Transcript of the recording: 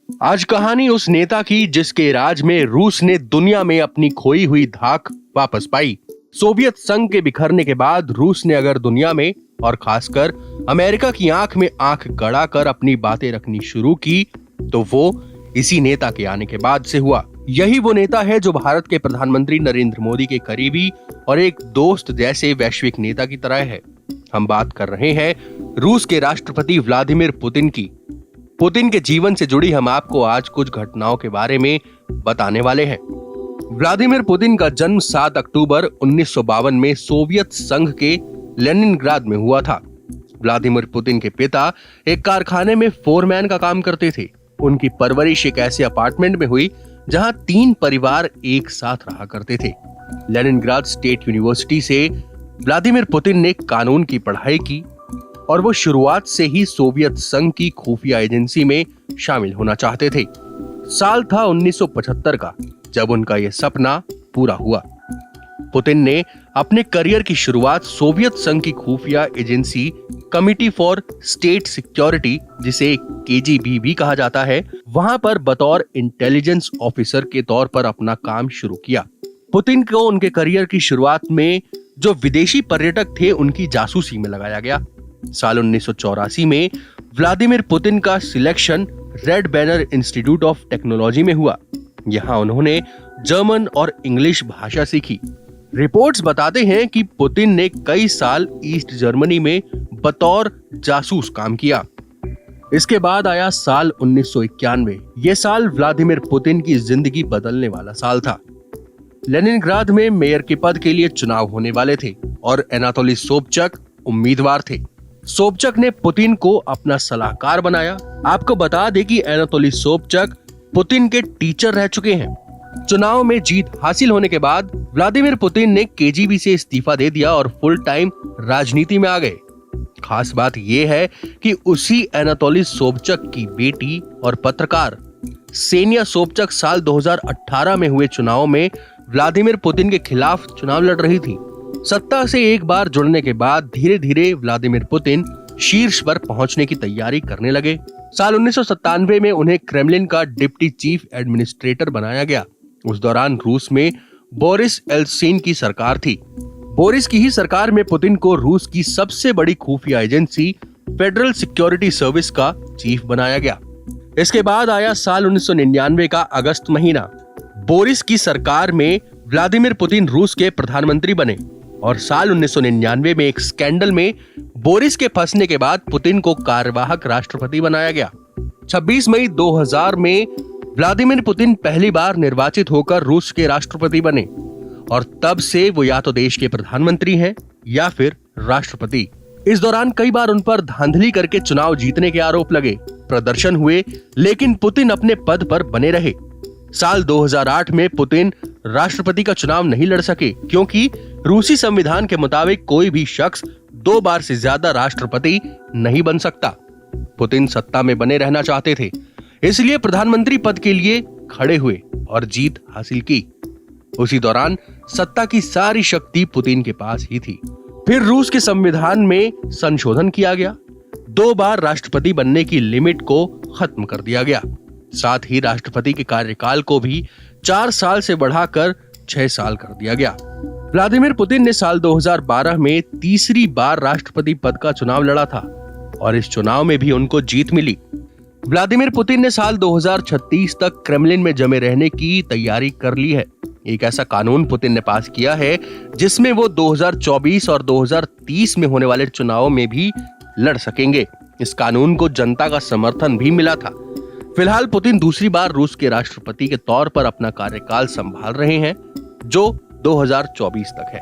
आज कहानी उस नेता की जिसके राज में रूस ने दुनिया में अपनी खोई हुई धाक वापस पाई। सोवियत संघ के बिखरने के बाद रूस ने अगर दुनिया में और खासकर अमेरिका की आंख में आंख गड़ाकर अपनी बातें रखनी शुरू की तो वो इसी नेता के आने के बाद से हुआ। यही वो नेता है जो भारत के प्रधानमंत्री नरेंद्र मोदी के करीबी और एक दोस्त जैसे वैश्विक नेता की तरह है। हम बात कर रहे हैं रूस के राष्ट्रपति व्लादिमीर पुतिन की। पुतिन के जीवन से जुड़ी हम आपको आज कुछ घटनाओं के बारे में बताने वाले हैं। व्लादिमीर पुतिन का जन्म 7 अक्टूबर 1952 में सोवियत संघ के लेनिनग्राद में हुआ था। व्लादिमीर पुतिन के पिता एक कारखाने में फोरमैन का काम करते थे। उनकी परवरिश एक ऐसे अपार्टमेंट में हुई जहां 3 परिवार एक साथ रहा करते थे। लेनिनग्राद स्टेट यूनिवर्सिटी से व्लादिमीर पुतिन ने कानून की पढ़ाई की और वो शुरुआत से ही सोवियत संघ की खुफिया एजेंसी में शामिल होना चाहते थे। साल था 1975 का जब उनका यह सपना पूरा हुआ। पुतिन ने अपने करियर की शुरुआत सोवियत संघ की खुफिया agency committee for state security, जिसे केजीबी भी कहा जाता है, वहां पर बतौर इंटेलिजेंस ऑफिसर के तौर पर अपना काम शुरू किया। पुतिन को उनके करियर की शुरुआत में जो विदेशी पर्यटक थे उनकी जासूसी में लगाया गया। साल 1984 में व्लादिमीर पुतिन का selection red banner institute of technology में हुआ। यहां उन्होंने जर्मन और इंग्लिश भाषा सीखी। रिपोर्ट्स बताते हैं कि पुतिन ने कई साल ईस्ट जर्मनी में बतौर जासूस काम किया। इसके बाद आया साल 1991। यह साल व्लादिमीर पुतिन की जिंदगी बदलने वाला साल था। लेनिनग्राद में मेयर के पद के लिए चुनाव होने वाले थे और एनातोली सोबचक उम्मीदवार थे। सोबचक ने पुतिन को अपना सलाहकार बनाया। आपको बता दें कि एनातोली सोबचक पुतिन के टीचर रह चुके हैं। चुनाव में जीत हासिल होने के बाद व्लादिमीर पुतिन ने केजीबी से इस्तीफा दे दिया और फुल टाइम राजनीति में आ गए। खास बात यह है कि उसी एनातोली सोबचक की बेटी और पत्रकार सेनिया सोबचक साल 2018 में हुए चुनाव में व्लादिमीर पुतिन के खिलाफ चुनाव लड़ रही थी। सत्ता से एक बार जुड़ने के बाद धीरे धीरे व्लादिमीर पुतिन शीर्ष पर पहुंचने की तैयारी करने लगे। साल 1997 में उन्हें क्रेमलिन का डिप्टी चीफ एडमिनिस्ट्रेटर बनाया गया। उस दौरान रूस में बोरिस एल्त्सिन की सरकार थी। बोरिस की ही सरकार में पुतिन को रूस की सबसे बड़ी खुफिया एजेंसी फेडरल सिक्योरिटी सर्विस का चीफ बनाया गया। इसके बाद आया साल 1999 का अगस्त महीना। बोरिस की सरकार में व्लादिमीर पुतिन रूस के प्रधानमंत्री बने और साल 1999 में एक स्कैंडल में बोरिस के फंसने के बाद पुतिन को कार्यवाहक राष्ट्रपति बनाया गया। 26 मई 2000 में व्लादिमीर पुतिन पहली बार निर्वाचित होकर रूस के राष्ट्रपति बने और तब से वो या तो देश के प्रधानमंत्री हैं या फिर राष्ट्रपति। इस दौरान कई बार उन पर धांधली करके चुनाव जीतने के आरोप लगे, प्रदर्शन हुए, लेकिन पुतिन अपने पद पर बने रहे। साल 2008 में पुतिन राष्ट्रपति का चुनाव नहीं लड़ सके क्योंकि रूसी संविधान के मुताबिक कोई भी शख्स 2 बार से ज्यादा राष्ट्रपति नहीं बन सकता। पुतिन सत्ता में बने रहना चाहते थे, इसलिए प्रधानमंत्री पद के लिए खड़े हुए और जीत हासिल की। उसी दौरान सत्ता की सारी शक्ति पुतिन के पास ही थी। फिर रूस के संविधान में संशोधन किया गया। 2 बार राष्ट्रपति बनने की लिमिट को खत्म कर दिया गया। साथ ही राष्ट्रपति के कार्यकाल को भी 4 साल से बढ़ाकर 6 साल कर दिया गया। व्लादिमीर पुतिन ने साल 2012 में तीसरी बार राष्ट्रपति पद का चुनाव लड़ा था और इस चुनाव में भी उनको जीत मिली। व्लादिमीर पुतिन ने साल 2036 तक क्रेमलिन में जमे रहने की तैयारी कर ली है। एक ऐसा कानून पुतिन ने पास किया है जिसमें वो 2024 और 2030 में होने वाले चुनावों में भी लड़ सकेंगे। इस कानून को जनता का समर्थन भी मिला था। फिलहाल पुतिन दूसरी बार रूस के राष्ट्रपति के तौर पर अपना कार्यकाल संभाल रहे हैं, जो 2024 तक है।